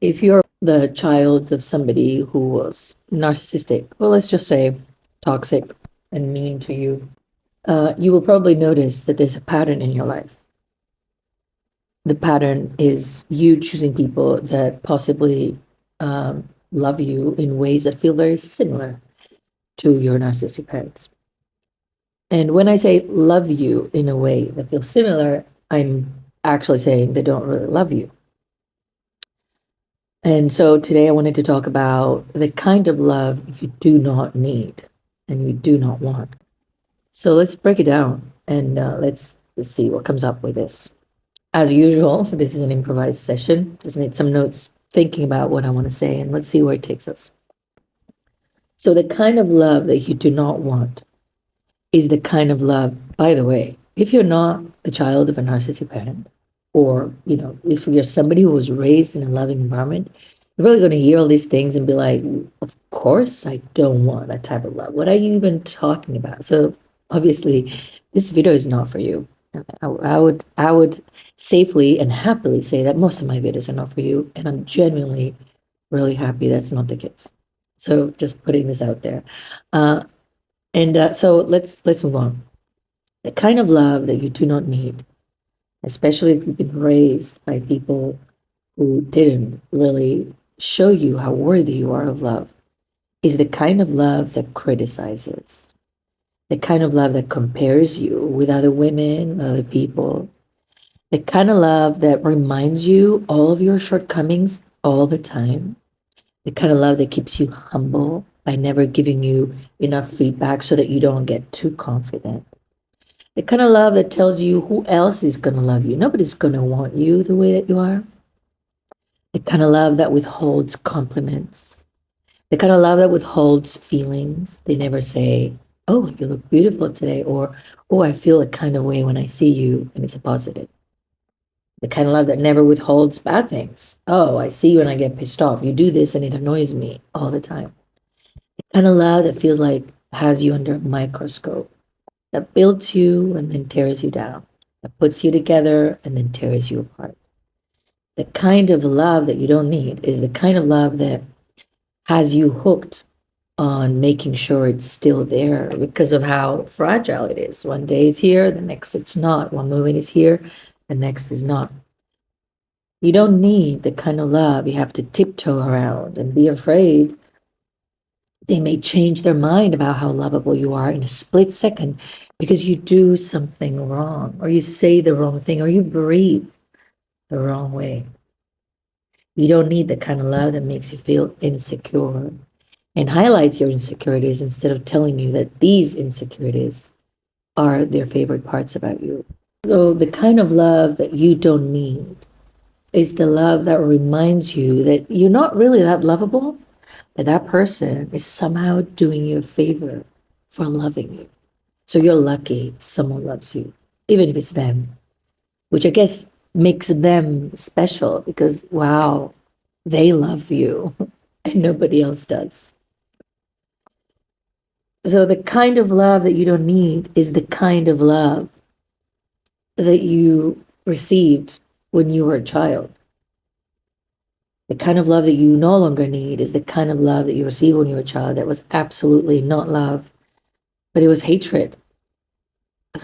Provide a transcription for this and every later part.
If you're the child of somebody who was narcissistic, well, let's just say toxic and mean to you, you will probably notice that there's a pattern in your life. The pattern is you choosing people that possibly love you in ways that feel very similar to your narcissistic parents. And when I say love you in a way that feels similar, I'm actually saying they don't really love you. And so today I wanted to talk about the kind of love you do not need and you do not want. So let's break it down and let's see what comes up with this. As usual, this is an improvised session. Just made some notes thinking about what I want to say, and let's see where it takes us. So the kind of love that you do not want is the kind of love, by the way, if you're not the child of a narcissistic parent, or if you're somebody who was raised in a loving environment, you're really going to hear all these things and be like, of course I don't want that type of love. What are you even talking about? So obviously this video is not for you. I would safely and happily say that most of my videos are not for you, and I'm genuinely really happy that's not the case. So just putting this out there. So let's move on. The kind of love that you do not need, especially if you've been raised by people who didn't really show you how worthy you are of love, is the kind of love that criticizes, the kind of love that compares you with other women, other people, the kind of love that reminds you all of your shortcomings all the time, the kind of love that keeps you humble by never giving you enough feedback so that you don't get too confident. The kind of love that tells you who else is going to love you. Nobody's going to want you the way that you are. The kind of love that withholds compliments. The kind of love that withholds feelings. They never say, oh, you look beautiful today, or, oh, I feel a kind of way when I see you, and it's a positive. The kind of love that never withholds bad things. Oh, I see you and I get pissed off. You do this and it annoys me all the time. The kind of love that feels like has you under a microscope, that builds you and then tears you down, that puts you together and then tears you apart. The kind of love that you don't need is the kind of love that has you hooked on making sure it's still there because of how fragile it is. One day it's here, the next it's not. One moment is here, the next is not. You don't need the kind of love you have to tiptoe around and be afraid they may change their mind about how lovable you are in a split second because you do something wrong, or you say the wrong thing, or you breathe the wrong way. You don't need the kind of love that makes you feel insecure and highlights your insecurities instead of telling you that these insecurities are their favorite parts about you. So the kind of love that you don't need is the love that reminds you that you're not really that lovable, but that person is somehow doing you a favor for loving you. So you're lucky someone loves you, even if it's them, which I guess makes them special because, wow, they love you and nobody else does. So the kind of love that you don't need is the kind of love that you received when you were a child. The kind of love that you no longer need is the kind of love that you received when you were a child that was absolutely not love, but it was hatred.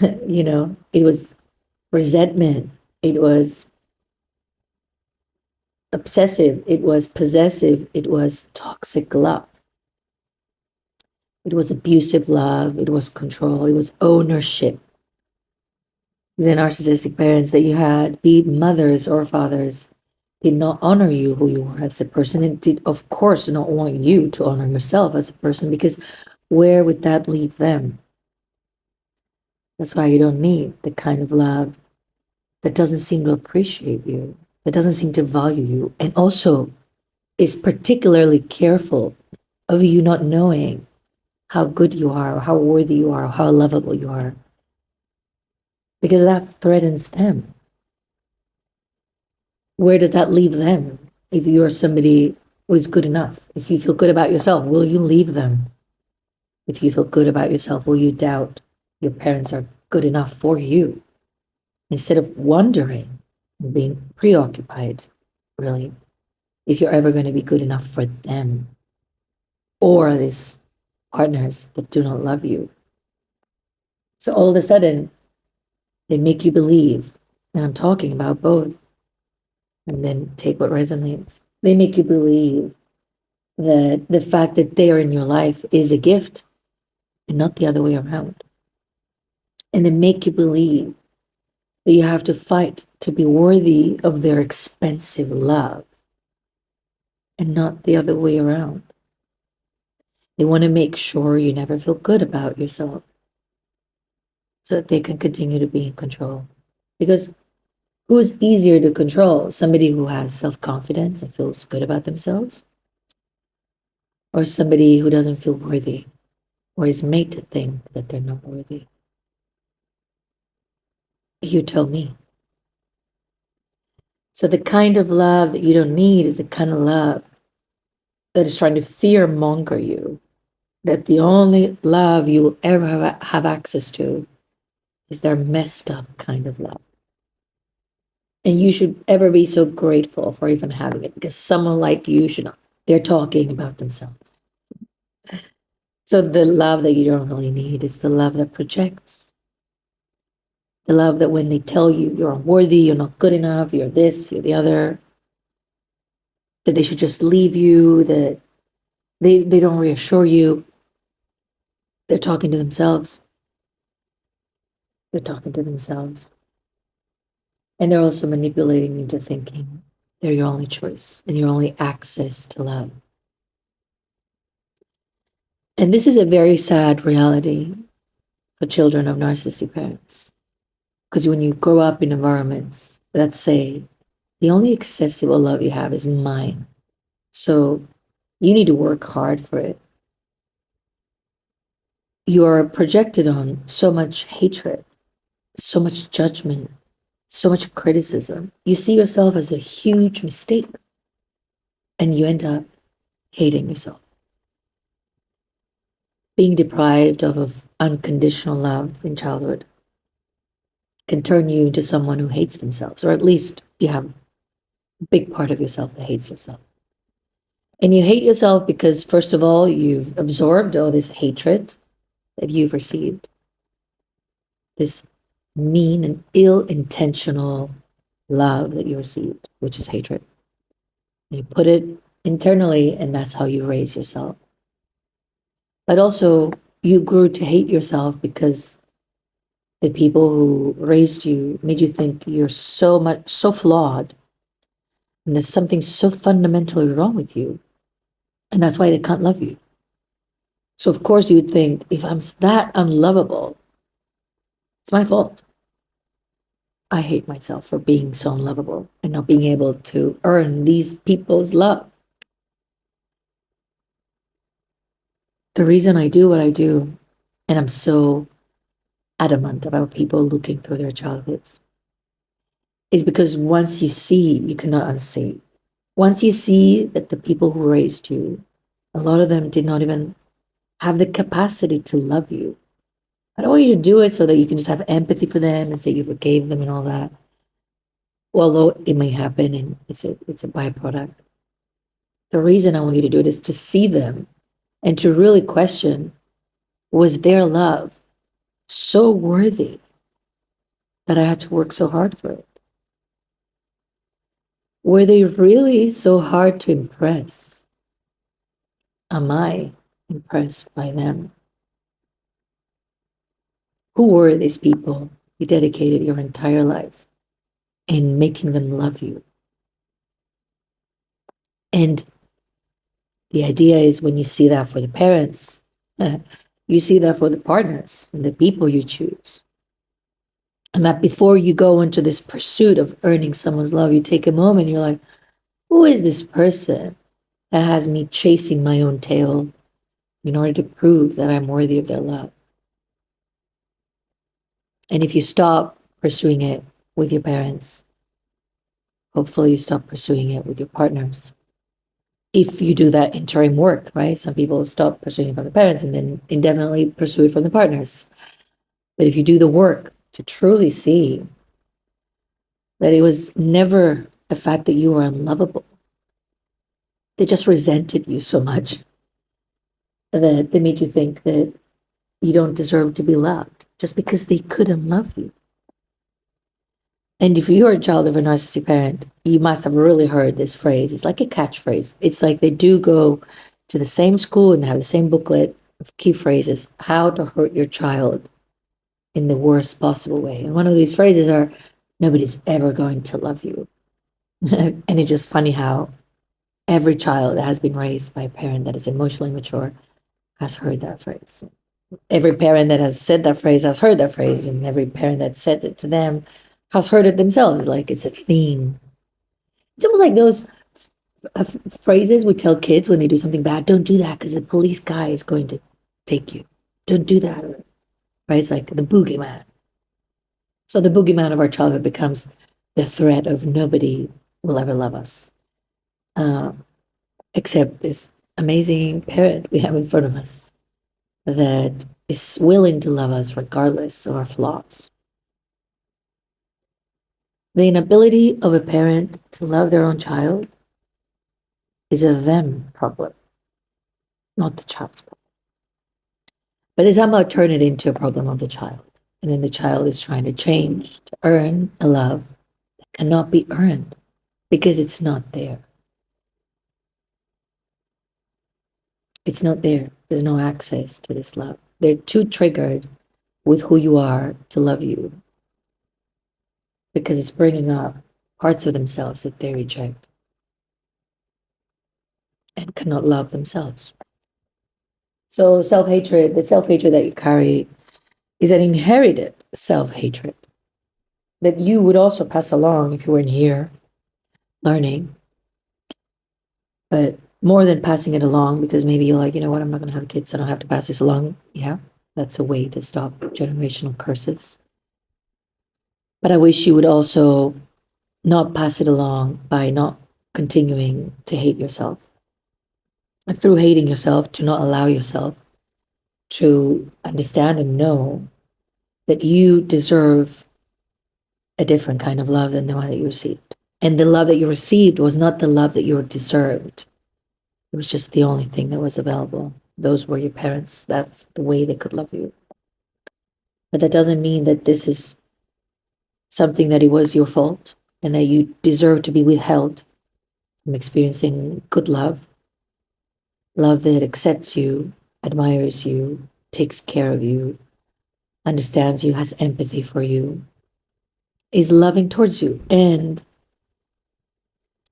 It was resentment. It was obsessive. It was possessive. It was toxic love. It was abusive love. It was control. It was ownership. The narcissistic parents that you had, be it mothers or fathers, did not honor you who you were as a person, and did, of course, not want you to honor yourself as a person, because where would that leave them? That's why you don't need the kind of love that doesn't seem to appreciate you, that doesn't seem to value you, and also is particularly careful of you not knowing how good you are, or how worthy you are, or how lovable you are, because that threatens them. Where does that leave them? If you're somebody who is good enough, if you feel good about yourself, will you leave them? If you feel good about yourself, will you doubt your parents are good enough for you? Instead of wondering and being preoccupied, really, if you're ever going to be good enough for them or these partners that do not love you. So all of a sudden, they make you believe, and I'm talking about both, and then take what resonates. They make you believe that the fact that they are in your life is a gift and not the other way around. And they make you believe that you have to fight to be worthy of their expensive love and not the other way around. They want to make sure you never feel good about yourself so that they can continue to be in control. Because who's easier to control? Somebody who has self-confidence and feels good about themselves, or somebody who doesn't feel worthy or is made to think that they're not worthy? You tell me. So the kind of love that you don't need is the kind of love that is trying to fear monger you, that the only love you will ever have access to is their messed up kind of love. And you should ever be so grateful for even having it, because someone like you should not. They're talking about themselves. So the love that you don't really need is the love that projects. The love that when they tell you you're unworthy, you're not good enough, you're this, you're the other, that they should just leave you, that they don't reassure you. They're talking to themselves. They're talking to themselves. And they're also manipulating you into thinking they're your only choice and your only access to love. And this is a very sad reality for children of narcissistic parents. Because when you grow up in environments that say, the only accessible love you have is mine, so you need to work hard for it, you are projected on so much hatred, so much judgment, so much criticism. You see yourself as a huge mistake, and you end up hating yourself. Being deprived of unconditional love in childhood can turn you into someone who hates themselves, or at least you have a big part of yourself that hates yourself. And you hate yourself because, first of all, you've absorbed all this hatred that you've received, this mean and ill-intentional love that you received, which is hatred. You put it internally, and that's how you raise yourself. But also, you grew to hate yourself because the people who raised you made you think you're so flawed, and there's something so fundamentally wrong with you, and that's why they can't love you. So of course you would think, if I'm that unlovable, it's my fault. I hate myself for being so unlovable and not being able to earn these people's love. The reason I do what I do, and I'm so adamant about people looking through their childhoods, is because once you see, you cannot unsee. Once you see that the people who raised you, a lot of them did not even have the capacity to love you. I don't want you to do it so that you can just have empathy for them and say you forgave them and all that. Although it may happen and it's a byproduct. The reason I want you to do it is to see them and to really question, was their love so worthy that I had to work so hard for it? Were they really so hard to impress? Am I impressed by them? Who were these people you dedicated your entire life in making them love you? And the idea is, when you see that for the parents, you see that for the partners and the people you choose. And that before you go into this pursuit of earning someone's love, you take a moment, you're like, who is this person that has me chasing my own tail in order to prove that I'm worthy of their love? And if you stop pursuing it with your parents, hopefully you stop pursuing it with your partners. If you do that interim work, right? Some people stop pursuing it from the parents and then indefinitely pursue it from the partners. But if you do the work to truly see that it was never the fact that you were unlovable, They just resented you so much that they made you think that you don't deserve to be loved just because they couldn't love you. And if you're a child of a narcissistic parent, you must have really heard this phrase. It's like a catchphrase. It's like they do go to the same school and have the same booklet of key phrases, how to hurt your child in the worst possible way. And one of these phrases are, nobody's ever going to love you. And it's just funny how every child that has been raised by a parent that is emotionally mature has heard that phrase. Every parent that has said that phrase has heard that phrase, and every parent that said it to them has heard it themselves. Like it's a theme. It's almost like those phrases we tell kids when they do something bad. Don't do that because the police guy is going to take you. Don't do that. Right? It's like the boogeyman. So the boogeyman of our childhood becomes the threat of nobody will ever love us, except this amazing parent we have in front of us that is willing to love us regardless of our flaws. The inability of a parent to love their own child is a them problem, not the child's problem. But they somehow turn it into a problem of the child. And then the child is trying to change, to earn a love that cannot be earned because it's not there. It's not there. There's no access to this love. They're too triggered with who you are to love you because it's bringing up parts of themselves that they reject and cannot love themselves. So self-hatred, the self-hatred that you carry is an inherited self-hatred that you would also pass along if you weren't here learning. But more than passing it along, because maybe you're like, you know what, I'm not going to have kids, I don't have to pass this along. Yeah, that's a way to stop generational curses. But I wish you would also not pass it along by not continuing to hate yourself. And through hating yourself, to not allow yourself to understand and know that you deserve a different kind of love than the one that you received. And the love that you received was not the love that you deserved. It was just the only thing that was available. Those were your parents. That's the way they could love you. But that doesn't mean that this is something that it was your fault and that you deserve to be withheld from experiencing good love. Love that accepts you, admires you, takes care of you, understands you, has empathy for you, is loving towards you. And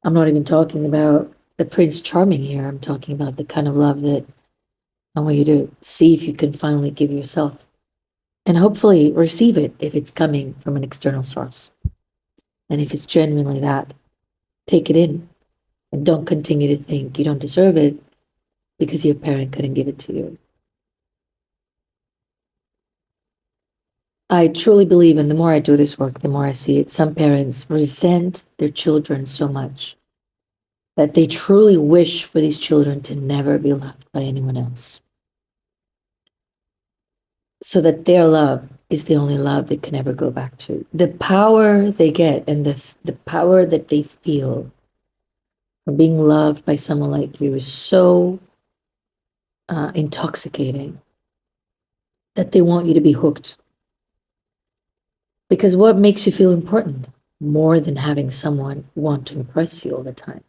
I'm not even talking about the Prince Charming here. I'm talking about the kind of love that I want you to see if you can finally give yourself. And hopefully receive it if it's coming from an external source. And if it's genuinely that, take it in. And don't continue to think you don't deserve it because your parent couldn't give it to you. I truly believe, and the more I do this work, the more I see it, some parents resent their children so much that they truly wish for these children to never be loved by anyone else. So that their love is the only love they can ever go back to. The power they get and the power that they feel from being loved by someone like you is so intoxicating that they want you to be hooked. Because what makes you feel important more than having someone want to impress you all the time?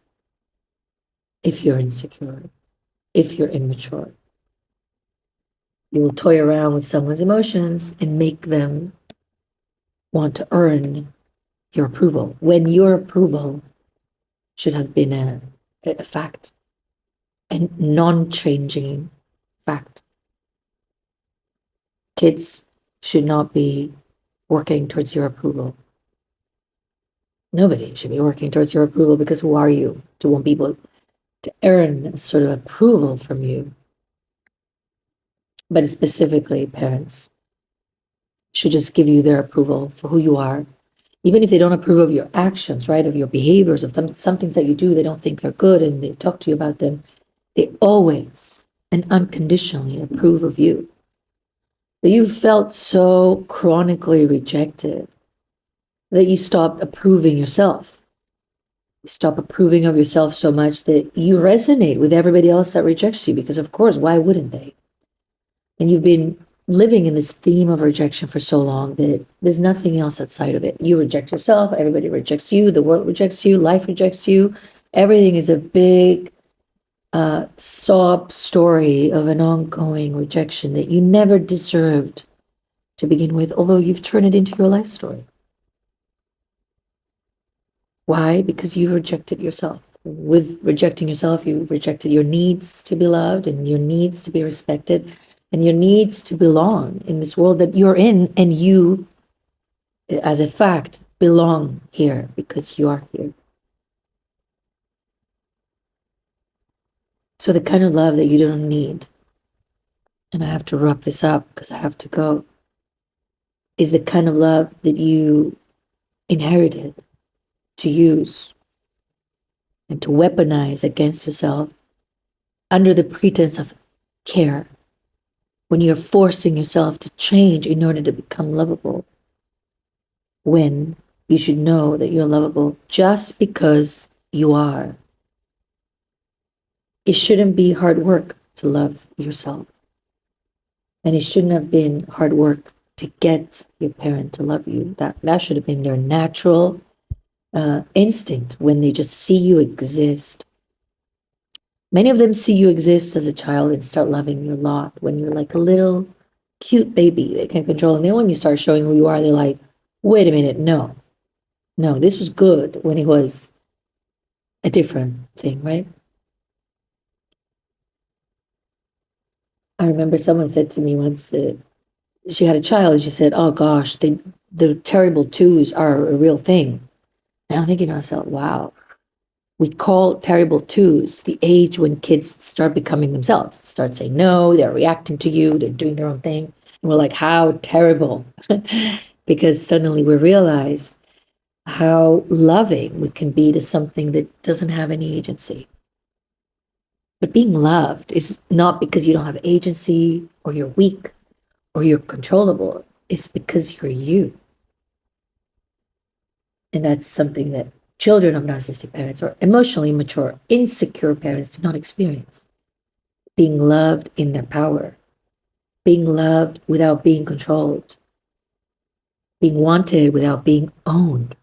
If you're insecure, if you're immature, you will toy around with someone's emotions and make them want to earn your approval when your approval should have been a fact, a non-changing fact. Kids should not be working towards your approval. Nobody should be working towards your approval, because who are you to want people to earn sort of approval from you? But specifically, parents should just give you their approval for who you are. Even if they don't approve of your actions, right, of your behaviors, of some things that you do, they don't think they're good and they talk to you about them, they always and unconditionally approve of you. But you felt so chronically rejected that you stopped approving yourself. You stop approving of yourself so much that you resonate with everybody else that rejects you, because of course, why wouldn't they? And you've been living in this theme of rejection for so long that there's nothing else outside of it. You reject yourself, everybody rejects you, the world rejects you, life rejects you. Everything is a big sob story of an ongoing rejection that you never deserved to begin with, although you've turned it into your life story. Why? Because you rejected yourself. With rejecting yourself, you rejected your needs to be loved and your needs to be respected and your needs to belong in this world that you're in, and you, as a fact, belong here because you are here. So the kind of love that you don't need, and I have to wrap this up because I have to go, is the kind of love that you inherited to use and to weaponize against yourself under the pretense of care, when you're forcing yourself to change in order to become lovable, when you should know that you're lovable just because you are. It shouldn't be hard work to love yourself. And it shouldn't have been hard work to get your parent to love you. That should have been their natural instinct when they just see you exist. Many of them see you exist as a child and start loving you a lot when you're like a little cute baby they can control. And then when you start showing who you are, they're like, wait a minute, no, this was good when it was a different thing, right? I remember someone said to me once that she had a child and she said, oh gosh, the terrible twos are a real thing. And I'm thinking to myself, wow, we call terrible twos the age when kids start becoming themselves, start saying no, they're reacting to you, they're doing their own thing. And we're like, how terrible. Because suddenly we realize how loving we can be to something that doesn't have any agency. But being loved is not because you don't have agency or you're weak or you're controllable. It's because you're you. And that's something that children of narcissistic parents or emotionally immature, insecure parents do not experience. Being loved in their power, being loved without being controlled, being wanted without being owned.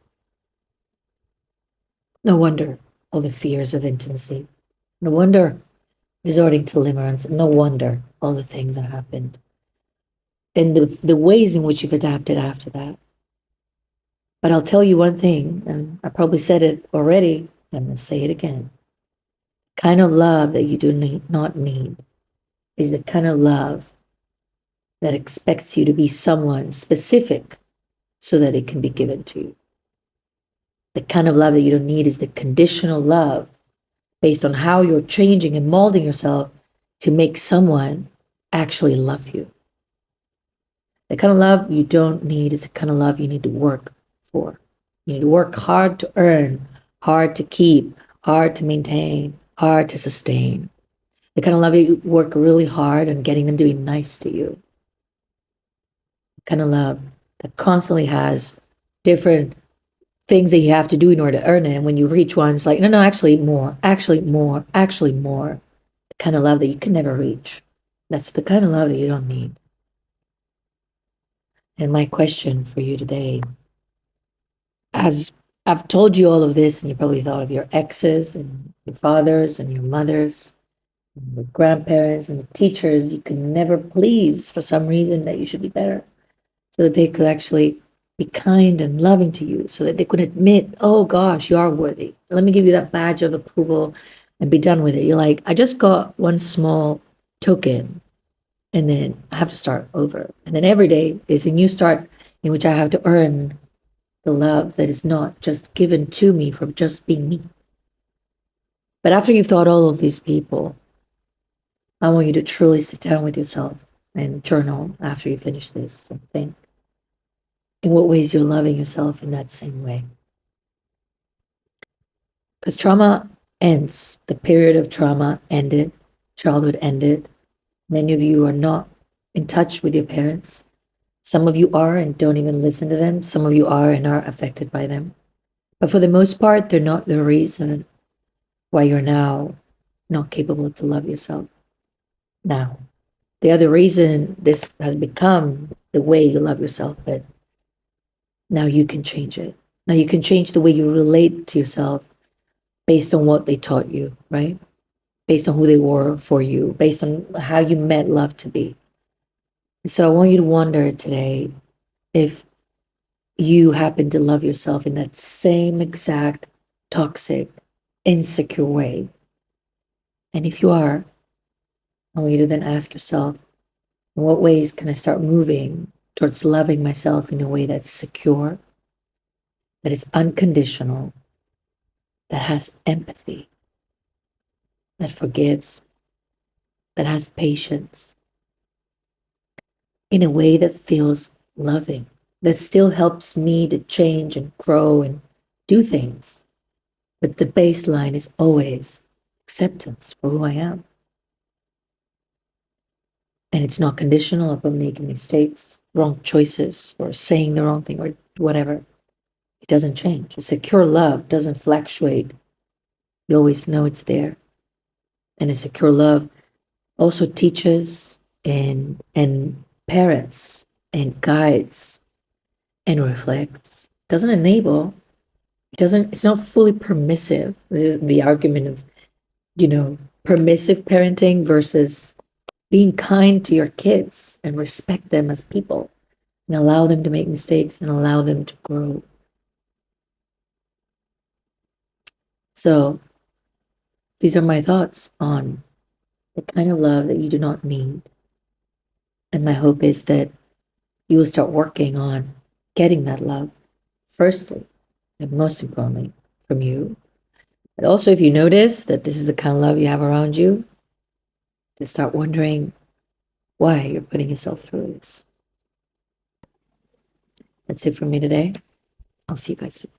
No wonder all the fears of intimacy. No wonder resorting to limerence. No wonder all the things that happened. And the ways in which you've adapted after that. But I'll tell you one thing, and I probably said it already, I'm going to say it again. Kind of love that you do not need is the kind of love that expects you to be someone specific so that it can be given to you. The kind of love that you don't need is the conditional love based on how you're changing and molding yourself to make someone actually love you. The kind of love you don't need is the kind of love you need to work for. You need to work hard to earn, hard to keep, hard to maintain, hard to sustain. The kind of love you work really hard on getting them to be nice to you. The kind of love that constantly has different things that you have to do in order to earn it. And when you reach one, it's like, no, actually more, actually more, actually more. The kind of love that you can never reach. That's the kind of love that you don't need. And my question for you today, as I've told you all of this, and you probably thought of your exes and your fathers and your mothers, and your grandparents and the teachers you could never please for some reason that you should be better, so that they could actually be kind and loving to you, so that they could admit, oh gosh, you are worthy. Let me give you that badge of approval and be done with it. You're like, I just got one small token and then I have to start over. And then every day is a new start in which I have to earn the love that is not just given to me for just being me. But after you've thought all of these people, I want you to truly sit down with yourself and journal after you finish this and think in what ways you're loving yourself in that same way. Because trauma ends. The period of trauma ended. Childhood ended. Many of you are not in touch with your parents. Some of you are and don't even listen to them. Some of you are and are affected by them. But for the most part, they're not the reason why you're now not capable to love yourself now. The other reason this has become the way you love yourself, but now you can change it. Now you can change the way you relate to yourself based on what they taught you, right? Based on who they were for you, based on how you meant love to be. So I want you to wonder today if you happen to love yourself in that same exact toxic, insecure way. And if you are, I want you to then ask yourself, in what ways can I start moving towards loving myself in a way that's secure, that is unconditional, that has empathy, that forgives, that has patience, in a way that feels loving, that still helps me to change and grow and do things. But the baseline is always acceptance for who I am. And it's not conditional upon making mistakes, wrong choices, or saying the wrong thing, or whatever. It doesn't change. A secure love doesn't fluctuate. You always know it's there. And a secure love also teaches and parents and guides and reflects. Doesn't enable. It's not fully permissive. This is the argument of, permissive parenting versus being kind to your kids and respect them as people and allow them to make mistakes and allow them to grow. So these are my thoughts on the kind of love that you do not need. And my hope is that you will start working on getting that love, firstly, and most importantly, from you. But also, if you notice that this is the kind of love you have around you, to start wondering why you're putting yourself through this. That's it for me today. I'll see you guys soon.